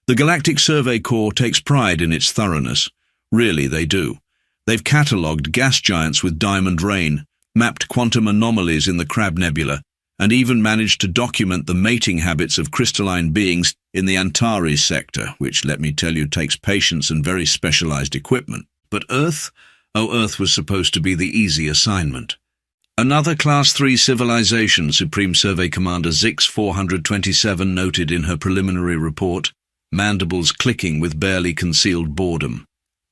The Galactic Survey Corps takes pride in its thoroughness. Really, they do. They've catalogued gas giants with diamond rain, mapped quantum anomalies in the Crab Nebula, and even managed to document the mating habits of crystalline beings in the Antares sector, which, let me tell you, takes patience and very specialized equipment. But Earth? Oh, Earth was supposed to be the easy assignment. Another Class 3 civilization, Supreme Survey Commander Zix 427 noted in her preliminary report, mandibles clicking with barely concealed boredom.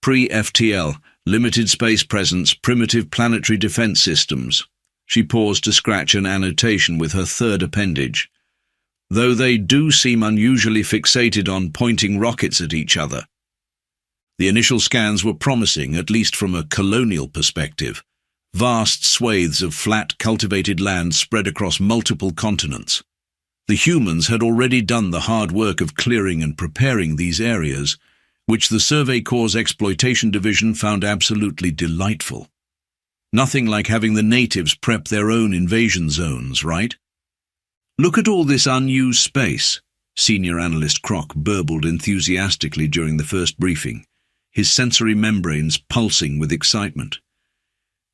Pre-FTL, limited space presence, primitive planetary defense systems. She paused to scratch an annotation with her third appendage. Though they do seem unusually fixated on pointing rockets at each other. The initial scans were promising, at least from a colonial perspective. Vast swathes of flat, cultivated land spread across multiple continents. The humans had already done the hard work of clearing and preparing these areas, which the Survey Corps' Exploitation Division found absolutely delightful. Nothing like having the natives prep their own invasion zones, right? Look at all this unused space, Senior Analyst Croc burbled enthusiastically during the first briefing, his sensory membranes pulsing with excitement.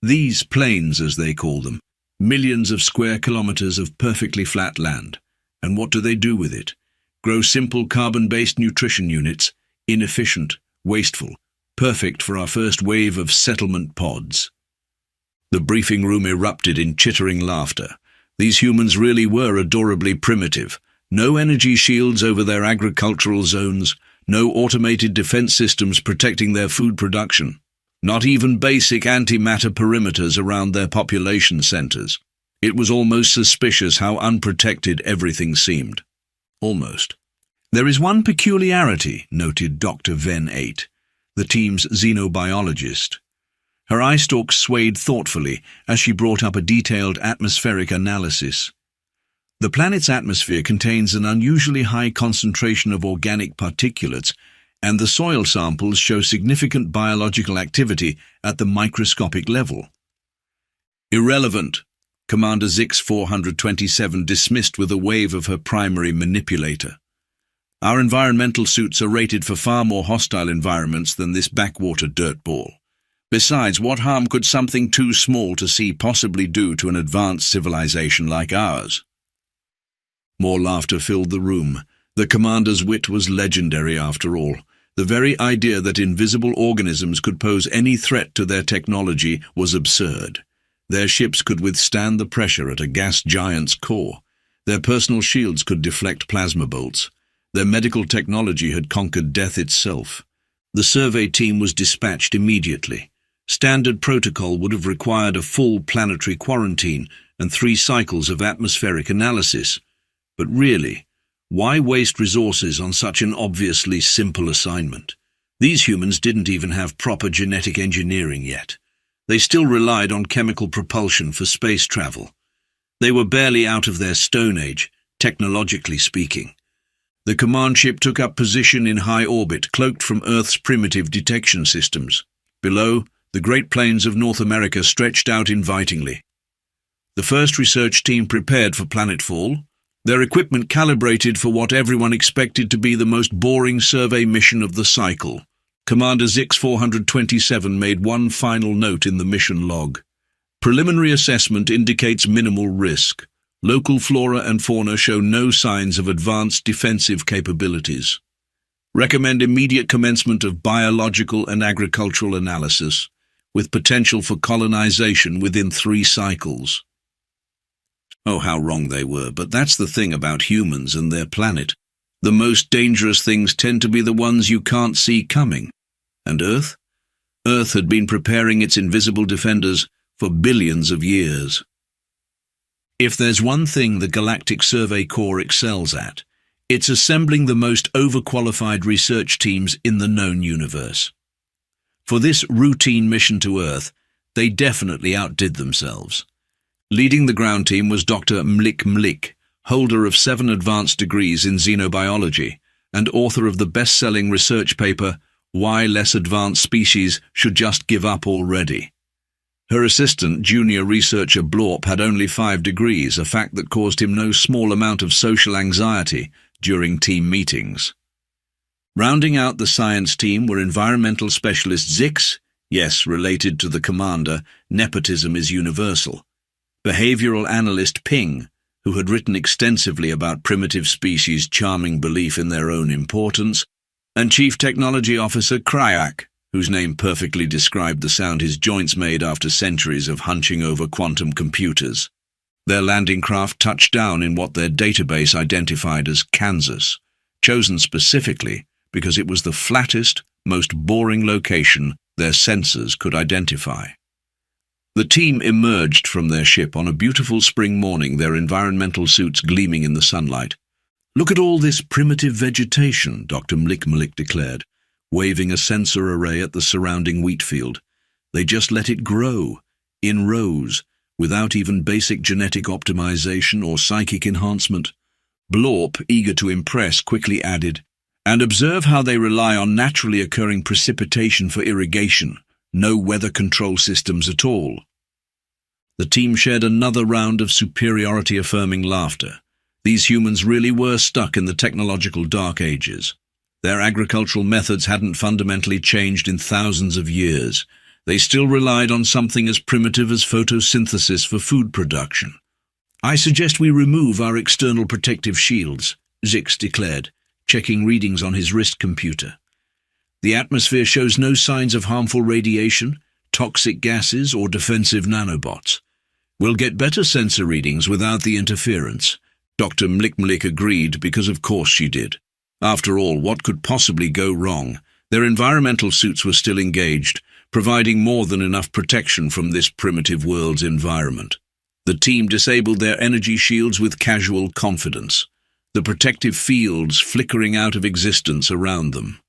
These plains, as they call them, millions of square kilometers of perfectly flat land. And what do they do with it? Grow simple carbon-based nutrition units, inefficient, wasteful, perfect for our first wave of settlement pods. The briefing room erupted in chittering laughter. These humans really were adorably primitive. No energy shields over their agricultural zones, no automated defense systems protecting their food production, not even basic antimatter perimeters around their population centers. It was almost suspicious how unprotected everything seemed. Almost. There is one peculiarity, noted Dr. Ven 8, the team's xenobiologist. Her eye stalks swayed thoughtfully as she brought up a detailed atmospheric analysis. The planet's atmosphere contains an unusually high concentration of organic particulates, and the soil samples show significant biological activity at the microscopic level. Irrelevant, Commander Zix 427 dismissed with a wave of her primary manipulator. Our environmental suits are rated for far more hostile environments than this backwater dirtball. Besides, what harm could something too small to see possibly do to an advanced civilization like ours? More laughter filled the room. The commander's wit was legendary after all. The very idea that invisible organisms could pose any threat to their technology was absurd. Their ships could withstand the pressure at a gas giant's core. Their personal shields could deflect plasma bolts. Their medical technology had conquered death itself. The survey team was dispatched immediately. Standard protocol would have required a full planetary quarantine and 3 cycles of atmospheric analysis. But really, why waste resources on such an obviously simple assignment? These humans didn't even have proper genetic engineering yet. They still relied on chemical propulsion for space travel. They were barely out of their Stone Age, technologically speaking. The command ship took up position in high orbit, cloaked from Earth's primitive detection systems. Below, the Great Plains of North America stretched out invitingly. The first research team prepared for planetfall, their equipment calibrated for what everyone expected to be the most boring survey mission of the cycle. Commander Zix 427 made one final note in the mission log. Preliminary assessment indicates minimal risk. Local flora and fauna show no signs of advanced defensive capabilities. Recommend immediate commencement of biological and agricultural analysis, with potential for colonization within 3 cycles. Oh, how wrong they were, but that's the thing about humans and their planet. The most dangerous things tend to be the ones you can't see coming. And Earth? Earth had been preparing its invisible defenders for billions of years. If there's one thing the Galactic Survey Corps excels at, it's assembling the most overqualified research teams in the known universe. For this routine mission to Earth, they definitely outdid themselves. Leading the ground team was Dr. Mlik, holder of 7 advanced degrees in xenobiology and author of the best-selling research paper, Why Less Advanced Species Should Just Give Up Already. Her assistant, junior researcher Blorp, had only 5 degrees, a fact that caused him no small amount of social anxiety during team meetings. Rounding out the science team were environmental specialist Zix, yes, related to the commander, nepotism is universal, behavioral analyst Ping, who had written extensively about primitive species' charming belief in their own importance, and Chief Technology Officer Kryak, whose name perfectly described the sound his joints made after centuries of hunching over quantum computers. Their landing craft touched down in what their database identified as Kansas, chosen specifically because it was the flattest, most boring location their sensors could identify. The team emerged from their ship on a beautiful spring morning, their environmental suits gleaming in the sunlight. "Look at all this primitive vegetation," Dr. Mlik declared, waving a sensor array at the surrounding wheat field. "They just let it grow, in rows, without even basic genetic optimization or psychic enhancement." Blorp, eager to impress, quickly added, "And observe how they rely on naturally occurring precipitation for irrigation, no weather control systems at all." The team shared another round of superiority-affirming laughter. These humans really were stuck in the technological dark ages. Their agricultural methods hadn't fundamentally changed in thousands of years. They still relied on something as primitive as photosynthesis for food production. "I suggest we remove our external protective shields," Zix declared, checking readings on his wrist computer. "The atmosphere shows no signs of harmful radiation, toxic gases, or defensive nanobots. We'll get better sensor readings without the interference." Dr. Mlik agreed because of course she did. After all, what could possibly go wrong? Their environmental suits were still engaged, providing more than enough protection from this primitive world's environment. The team disabled their energy shields with casual confidence, the protective fields flickering out of existence around them.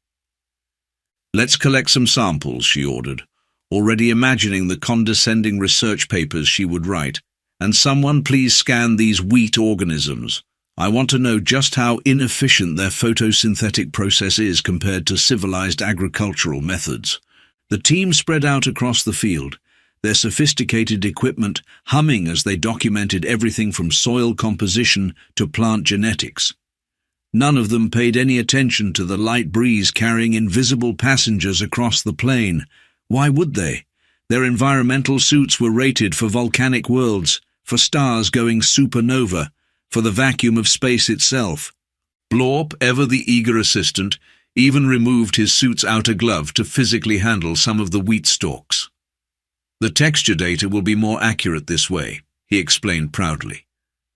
"Let's collect some samples," she ordered, already imagining the condescending research papers she would write. "And someone please scan these wheat organisms. I want to know just how inefficient their photosynthetic process is compared to civilized agricultural methods." The team spread out across the field, their sophisticated equipment humming as they documented everything from soil composition to plant genetics. None of them paid any attention to the light breeze carrying invisible passengers across the plain. Why would they? Their environmental suits were rated for volcanic worlds, for stars going supernova, for the vacuum of space itself. Blorp, ever the eager assistant, even removed his suit's outer glove to physically handle some of the wheat stalks. "The texture data will be more accurate this way," he explained proudly.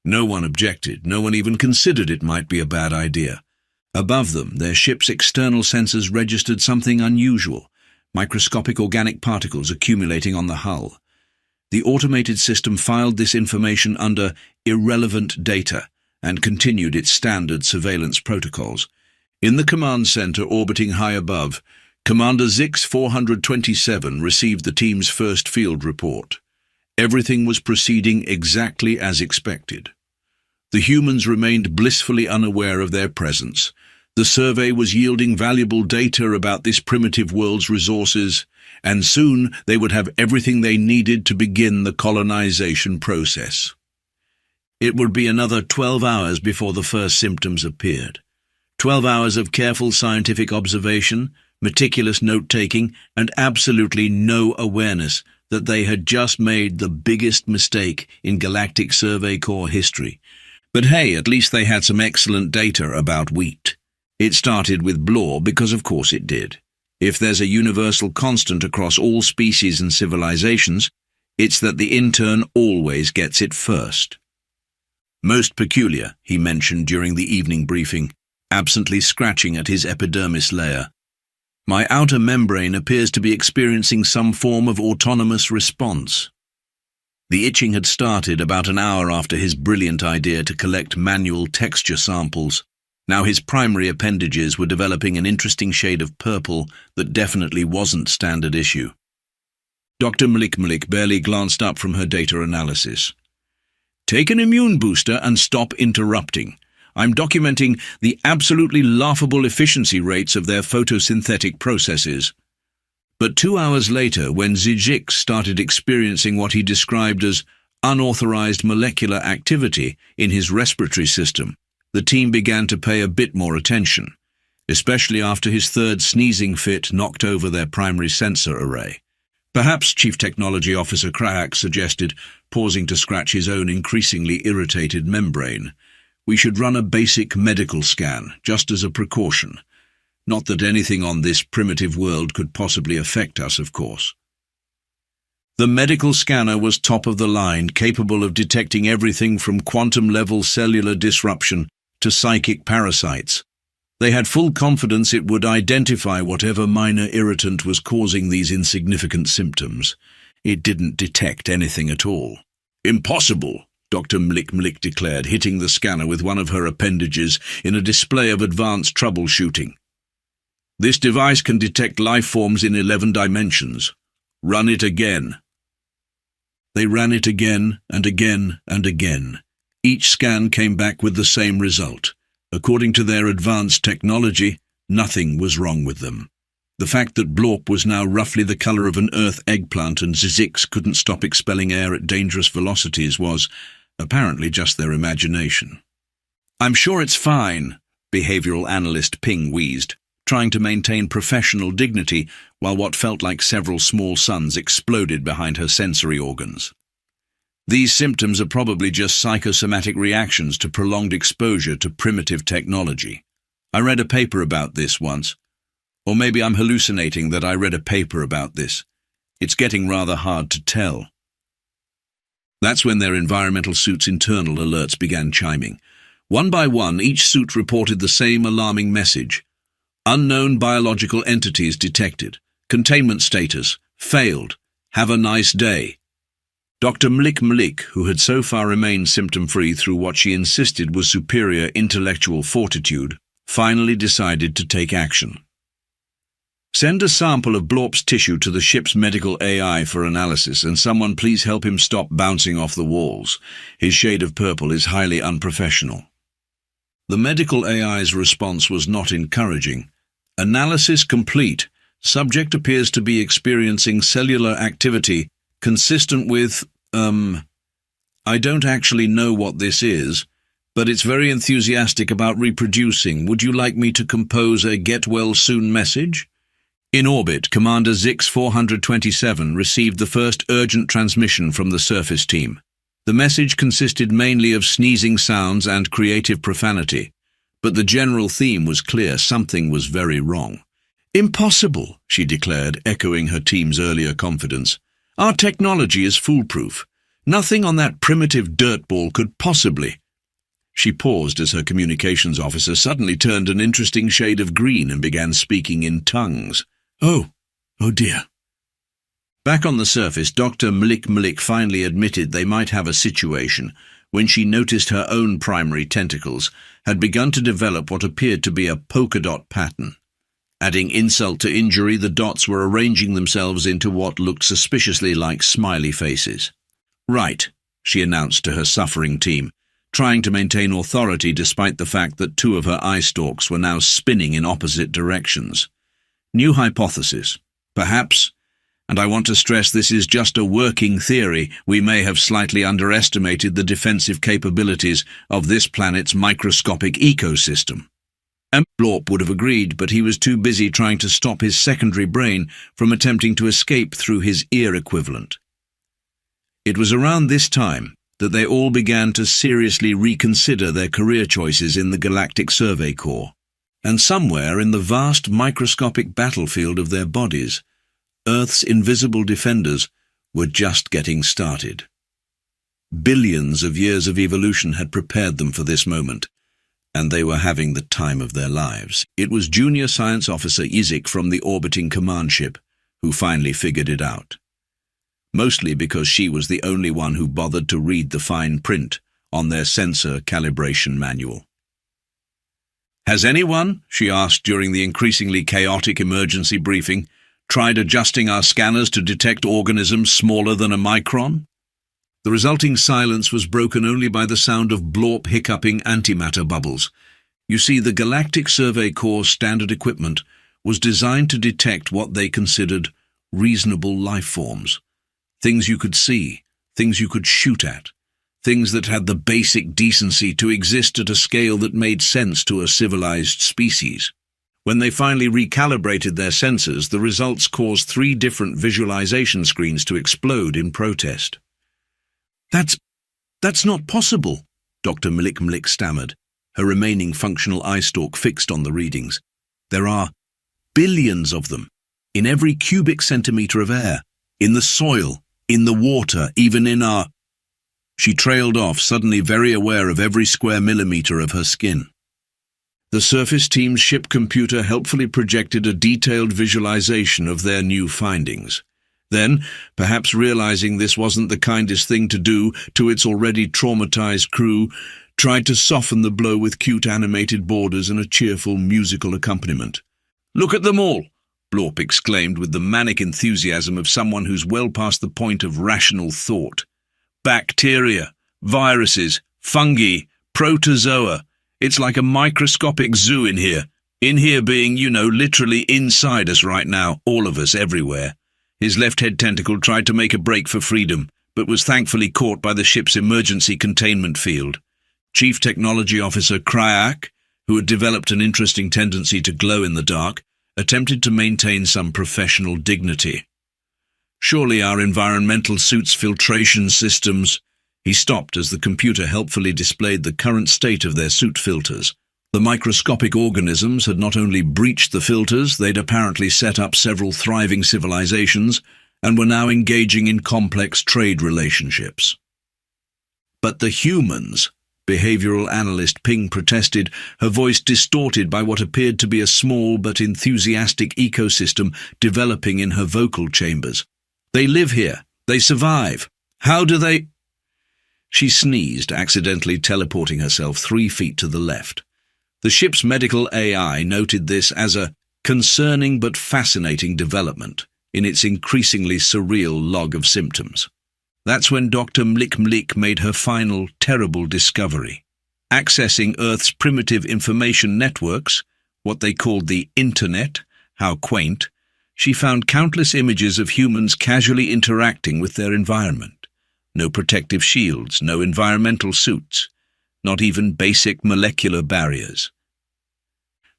No one objected, no one even considered it might be a bad idea. Above them, their ship's external sensors registered something unusual, microscopic organic particles accumulating on the hull. The automated system filed this information under irrelevant data and continued its standard surveillance protocols. In the command center orbiting high above, Commander Zix 427 received the team's first field report. Everything was proceeding exactly as expected. The humans remained blissfully unaware of their presence. The survey was yielding valuable data about this primitive world's resources, and soon they would have everything they needed to begin the colonization process. It would be another 12 hours before the first symptoms appeared. 12 hours of careful scientific observation, meticulous note-taking, and absolutely no awareness that they had just made the biggest mistake in Galactic Survey Corps history. But hey, at least they had some excellent data about wheat. It started with Blore because of course it did. If there's a universal constant across all species and civilizations, it's that the intern always gets it first. "Most peculiar," he mentioned during the evening briefing, absently scratching at his epidermis layer. "My outer membrane appears to be experiencing some form of autonomous response." The itching had started about an hour after his brilliant idea to collect manual texture samples. Now his primary appendages were developing an interesting shade of purple that definitely wasn't standard issue. Dr. Mlik barely glanced up from her data analysis. "Take an immune booster and stop interrupting. I'm documenting the absolutely laughable efficiency rates of their photosynthetic processes." But 2 hours later, when Zijix started experiencing what he described as unauthorized molecular activity in his respiratory system, the team began to pay a bit more attention. especially after his third sneezing fit knocked over their primary sensor array. Perhaps Chief Technology Officer Crack suggested, pausing to scratch his own increasingly irritated membrane. We should run a basic medical scan, just as a precaution. Not that anything on this primitive world could possibly affect us, of course. The medical scanner was top of the line, capable of detecting everything from quantum-level cellular disruption to psychic parasites. They had full confidence it would identify whatever minor irritant was causing these insignificant symptoms. It didn't detect anything at all. Impossible, Dr. Mlik declared, hitting the scanner with one of her appendages in a display of advanced troubleshooting. This device can detect life forms in 11 dimensions. Run it again. They ran it again and again and again. Each scan came back with the same result. According to their advanced technology, nothing was wrong with them. The fact that Blorp was now roughly the color of an Earth eggplant and Zix couldn't stop expelling air at dangerous velocities was, apparently, just their imagination. "I'm sure it's fine," behavioral analyst Ping wheezed, trying to maintain professional dignity while what felt like several small suns exploded behind her sensory organs. These symptoms are probably just psychosomatic reactions to prolonged exposure to primitive technology. I read a paper about this once. Or maybe I'm hallucinating that I read a paper about this. It's getting rather hard to tell. That's when their environmental suit's internal alerts began chiming. One by one, each suit reported the same alarming message. Unknown biological entities detected. Containment status. Failed. Have a nice day. Dr. Mlik, who had so far remained symptom-free through what she insisted was superior intellectual fortitude, finally decided to take action. "Send a sample of Blorp's tissue to the ship's medical AI for analysis, and someone please help him stop bouncing off the walls. His shade of purple is highly unprofessional." The medical AI's response was not encouraging. Analysis complete. Subject appears to be experiencing cellular activity consistent with, I don't actually know what this is, but it's very enthusiastic about reproducing. Would you like me to compose a get-well-soon message? In orbit, Commander Zix 427 received the first urgent transmission from the surface team. The message consisted mainly of sneezing sounds and creative profanity, but the general theme was clear: something was very wrong. "Impossible," she declared, echoing her team's earlier confidence. "Our technology is foolproof. Nothing on that primitive dirtball could possibly—" She paused as her communications officer suddenly turned an interesting shade of green and began speaking in tongues. Oh dear. Back on the surface, Dr. Mlik finally admitted they might have a situation when she noticed her own primary tentacles had begun to develop what appeared to be a polka dot pattern. Adding insult to injury, the dots were arranging themselves into what looked suspiciously like smiley faces. "Right," she announced to her suffering team, trying to maintain authority despite the fact that two of her eye stalks were now spinning in opposite directions. "New hypothesis. Perhaps, and I want to stress this is just a working theory, we may have slightly underestimated the defensive capabilities of this planet's microscopic ecosystem." And Blorp would have agreed, but he was too busy trying to stop his secondary brain from attempting to escape through his ear equivalent. It was around this time that they all began to seriously reconsider their career choices in the Galactic Survey Corps. And somewhere in the vast microscopic battlefield of their bodies, Earth's invisible defenders were just getting started. Billions of years of evolution had prepared them for this moment, and they were having the time of their lives. It was Junior Science Officer Izik from the orbiting command ship who finally figured it out. Mostly because she was the only one who bothered to read the fine print on their sensor calibration manual. "Has anyone," she asked during the increasingly chaotic emergency briefing, "tried adjusting our scanners to detect organisms smaller than a micron?" The resulting silence was broken only by the sound of Blorp hiccuping antimatter bubbles. You see, the Galactic Survey Corps standard equipment was designed to detect what they considered reasonable life forms. Things you could see, things you could shoot at, things that had the basic decency to exist at a scale that made sense to a civilized species. When they finally recalibrated their sensors, the results caused 3 different visualization screens to explode in protest. That's not possible, Dr. Mlik stammered, her remaining functional eye stalk fixed on the readings. There are billions of them, in every cubic centimeter of air, in the soil, in the water, even in our... She trailed off, suddenly very aware of every square millimeter of her skin. The surface team's ship computer helpfully projected a detailed visualization of their new findings. Then, perhaps realizing this wasn't the kindest thing to do to its already traumatized crew, tried to soften the blow with cute animated borders and a cheerful musical accompaniment. "Look at them all!" Blorp exclaimed with the manic enthusiasm of someone who's well past the point of rational thought. "Bacteria, viruses, fungi, protozoa. It's like a microscopic zoo in here. In here being, literally inside us right now, all of us, everywhere." His left head tentacle tried to make a break for freedom, but was thankfully caught by the ship's emergency containment field. Chief Technology Officer Kryak, who had developed an interesting tendency to glow in the dark, attempted to maintain some professional dignity. "Surely our environmental suit's filtration systems..." He stopped as the computer helpfully displayed the current state of their suit filters. The microscopic organisms had not only breached the filters, they'd apparently set up several thriving civilizations and were now engaging in complex trade relationships. "But the humans," behavioral analyst Ping protested, her voice distorted by what appeared to be a small but enthusiastic ecosystem developing in her vocal chambers. "They live here. They survive. How do they—" She sneezed, accidentally teleporting herself 3 feet to the left. The ship's medical AI noted this as a concerning but fascinating development in its increasingly surreal log of symptoms. That's when Dr. Mlik made her final, terrible discovery. Accessing Earth's primitive information networks, what they called the Internet, how quaint, she found countless images of humans casually interacting with their environment. No protective shields, no environmental suits, not even basic molecular barriers.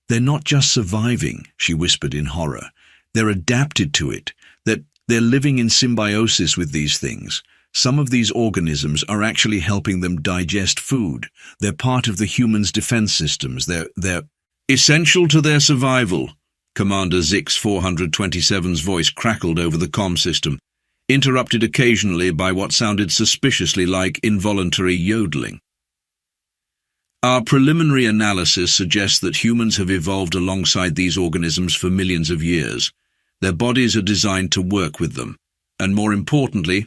"They're not just surviving," she whispered in horror. "They're adapted to it. They're living in symbiosis with these things. Some of these organisms are actually helping them digest food. They're part of the humans' defense systems. They're essential to their survival." Commander Zix 427's voice crackled over the comm system, interrupted occasionally by what sounded suspiciously like involuntary yodeling. "Our preliminary analysis suggests that humans have evolved alongside these organisms for millions of years. Their bodies are designed to work with them, and more importantly..."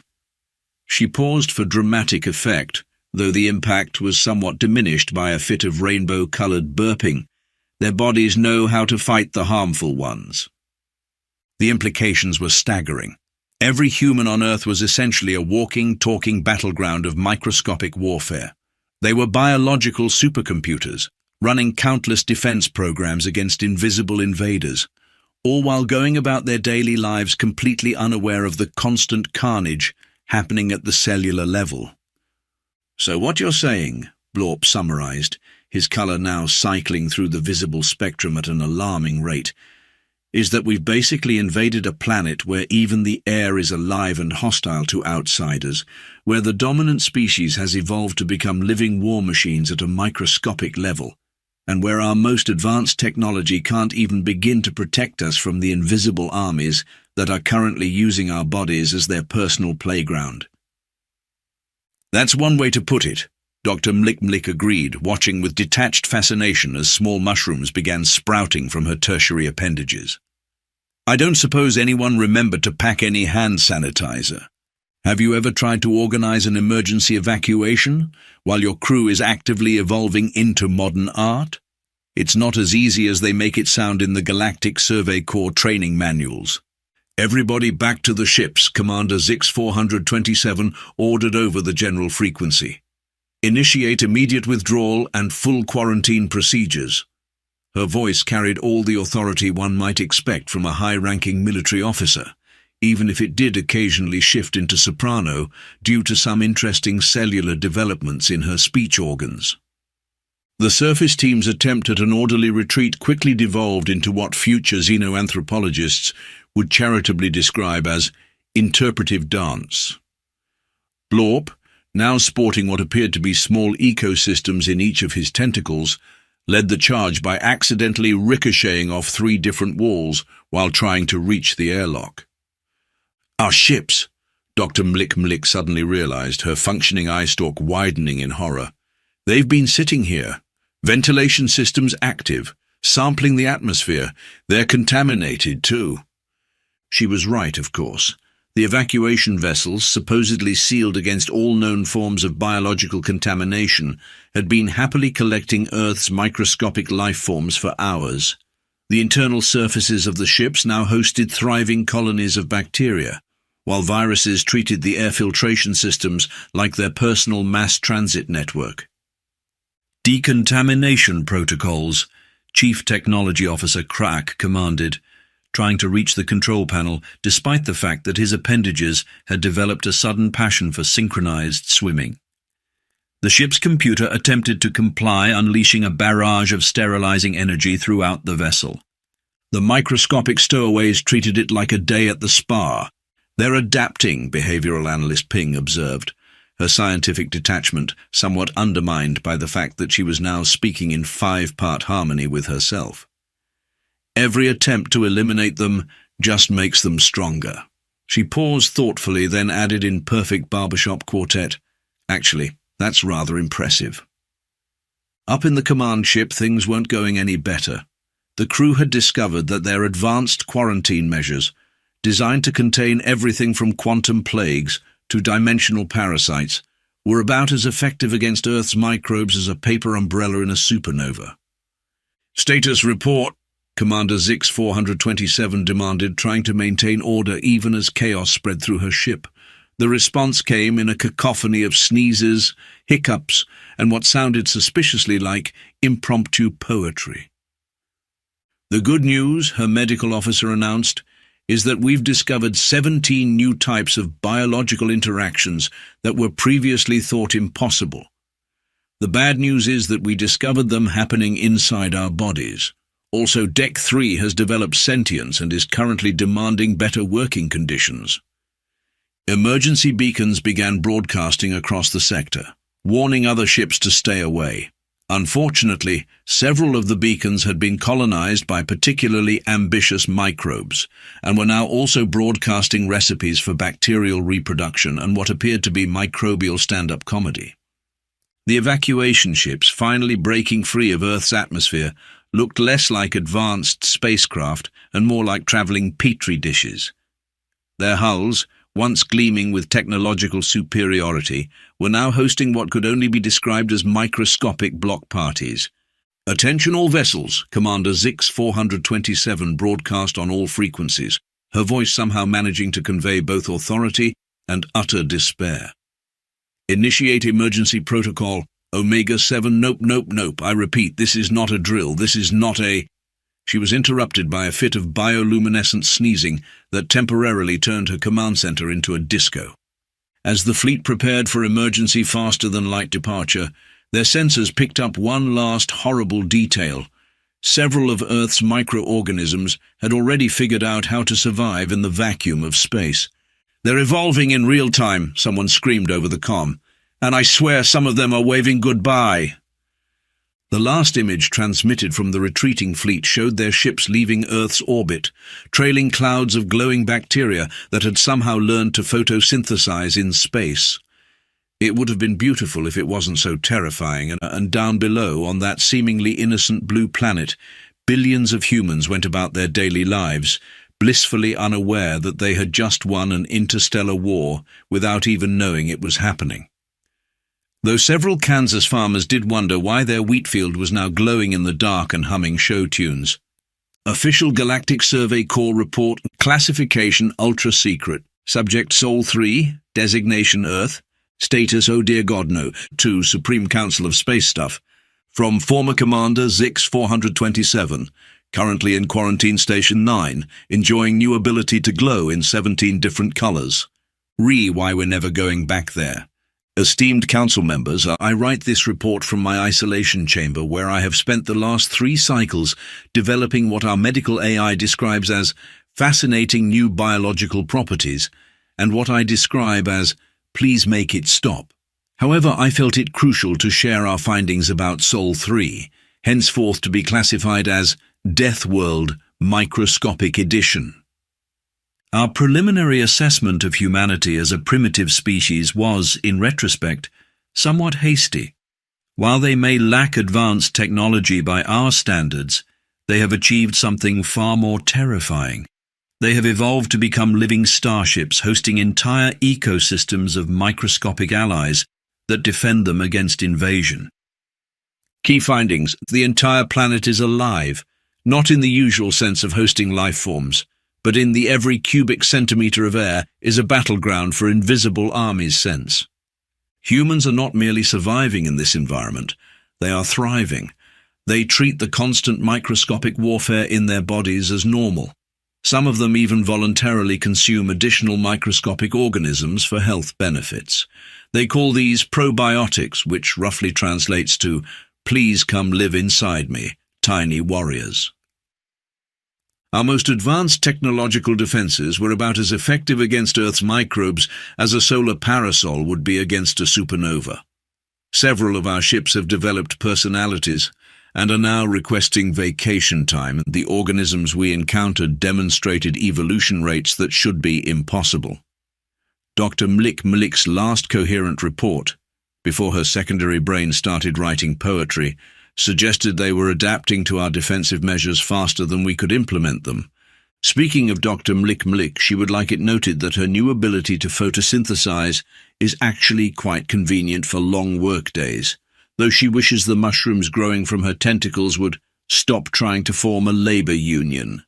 She paused for dramatic effect, though the impact was somewhat diminished by a fit of rainbow-coloured burping. "Their bodies know how to fight the harmful ones." The implications were staggering. Every human on Earth was essentially a walking, talking battleground of microscopic warfare. They were biological supercomputers, running countless defense programs against invisible invaders, all while going about their daily lives completely unaware of the constant carnage happening at the cellular level. "So what you're saying," Blorp summarized, his color now cycling through the visible spectrum at an alarming rate, "is that we've basically invaded a planet where even the air is alive and hostile to outsiders, where the dominant species has evolved to become living war machines at a microscopic level, and where our most advanced technology can't even begin to protect us from the invisible armies that are currently using our bodies as their personal playground." "That's one way to put it," Dr. Mlik agreed, watching with detached fascination as small mushrooms began sprouting from her tertiary appendages. "I don't suppose anyone remembered to pack any hand sanitizer. Have you ever tried to organize an emergency evacuation while your crew is actively evolving into modern art? It's not as easy as they make it sound in the Galactic Survey Corps training manuals." "Everybody back to the ships," Commander Zix 427 ordered over the general frequency. "Initiate immediate withdrawal and full quarantine procedures." Her voice carried all the authority one might expect from a high-ranking military officer, even if it did occasionally shift into soprano due to some interesting cellular developments in her speech organs. The surface team's attempt at an orderly retreat quickly devolved into what future xenoanthropologists would charitably describe as interpretive dance. Blorp, now sporting what appeared to be small ecosystems in each of his tentacles, led the charge by accidentally ricocheting off 3 different walls while trying to reach the airlock. "Our ships," Dr. Mlik suddenly realized, her functioning eye stalk widening in horror. "They've been sitting here. Ventilation systems active, sampling the atmosphere. They're contaminated too." She was right, of course. The evacuation vessels, supposedly sealed against all known forms of biological contamination, had been happily collecting Earth's microscopic life forms for hours. The internal surfaces of the ships now hosted thriving colonies of bacteria, while viruses treated the air filtration systems like their personal mass transit network. "Decontamination protocols," Chief Technology Officer Crack commanded, trying to reach the control panel despite the fact that his appendages had developed a sudden passion for synchronized swimming. The ship's computer attempted to comply, unleashing a barrage of sterilizing energy throughout the vessel. The microscopic stowaways treated it like a day at the spa. "They're adapting," behavioral analyst Ping observed, her scientific detachment somewhat undermined by the fact that she was now speaking in 5-part harmony with herself. "Every attempt to eliminate them just makes them stronger." She paused thoughtfully, then added in perfect barbershop quartet, "Actually, that's rather impressive." Up in the command ship, things weren't going any better. The crew had discovered that their advanced quarantine measures, designed to contain everything from quantum plagues to dimensional parasites, were about as effective against Earth's microbes as a paper umbrella in a supernova. "Status report," Commander Zix 427 demanded, trying to maintain order even as chaos spread through her ship. The response came in a cacophony of sneezes, hiccups, and what sounded suspiciously like impromptu poetry. "The good news," her medical officer announced, "is that we've discovered 17 new types of biological interactions that were previously thought impossible. The bad news is that we discovered them happening inside our bodies. Also, Deck 3 has developed sentience and is currently demanding better working conditions." Emergency beacons began broadcasting across the sector, warning other ships to stay away. Unfortunately, several of the beacons had been colonized by particularly ambitious microbes, and were now also broadcasting recipes for bacterial reproduction and what appeared to be microbial stand-up comedy. The evacuation ships, finally breaking free of Earth's atmosphere, looked less like advanced spacecraft and more like traveling petri dishes. Their hulls, once gleaming with technological superiority, were now hosting what could only be described as microscopic block parties. "Attention all vessels," Commander Zix 427 broadcast on all frequencies, her voice somehow managing to convey both authority and utter despair. "Initiate emergency protocol. Omega 7, nope. I repeat, this is not a drill. This is not a—" She was interrupted by a fit of bioluminescent sneezing that temporarily turned her command center into a disco. As the fleet prepared for emergency faster-than-light departure, their sensors picked up one last horrible detail. Several of Earth's microorganisms had already figured out how to survive in the vacuum of space. "They're evolving in real time," someone screamed over the comm. "And I swear some of them are waving goodbye." The last image transmitted from the retreating fleet showed their ships leaving Earth's orbit, trailing clouds of glowing bacteria that had somehow learned to photosynthesize in space. It would have been beautiful if it wasn't so terrifying, and down below, on that seemingly innocent blue planet, billions of humans went about their daily lives, blissfully unaware that they had just won an interstellar war without even knowing it was happening. Though several Kansas farmers did wonder why their wheat field was now glowing in the dark and humming show tunes. Official Galactic Survey Corps report, classification ultra secret, subject Sol 3, designation Earth, status oh dear God no, to Supreme Council of Space Stuff, from former Commander Zix 427, currently in Quarantine Station 9, enjoying new ability to glow in 17 different colors. Why we're never going back there. Esteemed council members, I write this report from my isolation chamber where I have spent the last 3 cycles developing what our medical AI describes as fascinating new biological properties and what I describe as please make it stop. However, I felt it crucial to share our findings about Sol 3, henceforth to be classified as Death World Microscopic Edition. Our preliminary assessment of humanity as a primitive species was, in retrospect, somewhat hasty. While they may lack advanced technology by our standards, they have achieved something far more terrifying. They have evolved to become living starships hosting entire ecosystems of microscopic allies that defend them against invasion. Key findings: the entire planet is alive, not in the usual sense of hosting life forms, but in the every cubic centimetre of air is a battleground for invisible armies sense. Humans are not merely surviving in this environment, they are thriving. They treat the constant microscopic warfare in their bodies as normal. Some of them even voluntarily consume additional microscopic organisms for health benefits. They call these probiotics, which roughly translates to, "Please come live inside me, tiny warriors." Our most advanced technological defenses were about as effective against Earth's microbes as a solar parasol would be against a supernova. Several of our ships have developed personalities and are now requesting vacation time. The organisms we encountered demonstrated evolution rates that should be impossible. Dr. Mlik's last coherent report, before her secondary brain started writing poetry, suggested they were adapting to our defensive measures faster than we could implement them. Speaking of Dr. Mlik, she would like it noted that her new ability to photosynthesize is actually quite convenient for long work days, though she wishes the mushrooms growing from her tentacles would stop trying to form a labor union.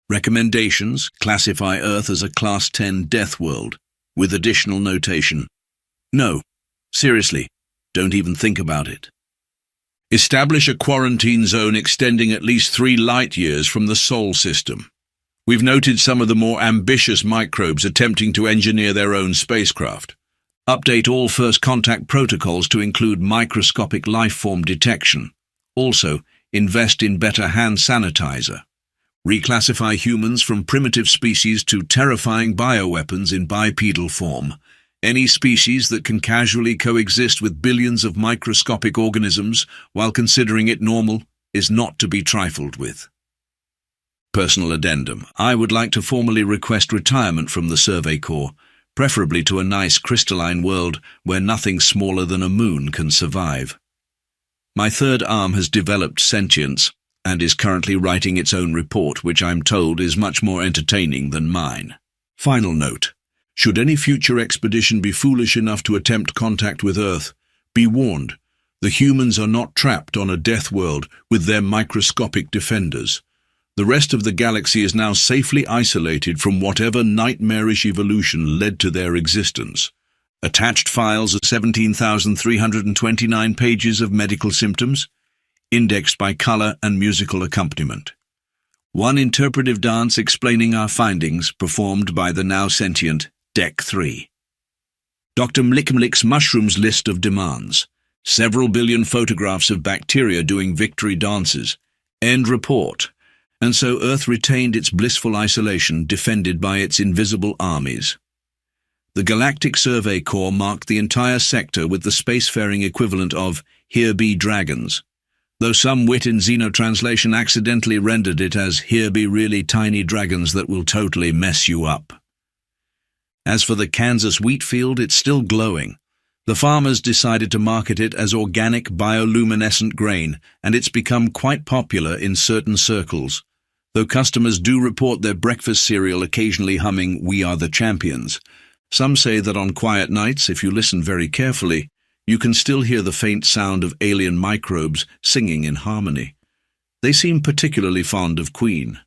Recommendations: classify Earth as a Class 10 death world, with additional notation. No, seriously, don't even think about it. Establish a quarantine zone extending at least 3 light years from the Sol system. We've noted some of the more ambitious microbes attempting to engineer their own spacecraft. Update all first contact protocols to include microscopic lifeform detection. Also, invest in better hand sanitizer. Reclassify humans from primitive species to terrifying bioweapons in bipedal form. Any species that can casually coexist with billions of microscopic organisms while considering it normal is not to be trifled with. Personal addendum: I would like to formally request retirement from the Survey Corps, preferably to a nice crystalline world where nothing smaller than a moon can survive. My third arm has developed sentience and is currently writing its own report, which I'm told is much more entertaining than mine. Final note: should any future expedition be foolish enough to attempt contact with Earth, be warned, the humans are not trapped on a death world with their microscopic defenders. The rest of the galaxy is now safely isolated from whatever nightmarish evolution led to their existence. Attached files are 17,329 pages of medical symptoms, indexed by color and musical accompaniment. One interpretive dance explaining our findings, performed by the now sentient Deck 3. Dr. Mlik's mushrooms list of demands. Several billion photographs of bacteria doing victory dances. End report. And so Earth retained its blissful isolation, defended by its invisible armies. The Galactic Survey Corps marked the entire sector with the spacefaring equivalent of "Here be dragons," though some wit in xenotranslation accidentally rendered it as "Here be really tiny dragons that will totally mess you up." As for the Kansas wheat field, it's still glowing. The farmers decided to market it as organic bioluminescent grain, and it's become quite popular in certain circles, though customers do report their breakfast cereal occasionally humming "We Are the Champions." Some say that on quiet nights, if you listen very carefully, you can still hear the faint sound of alien microbes singing in harmony. They seem particularly fond of Queen.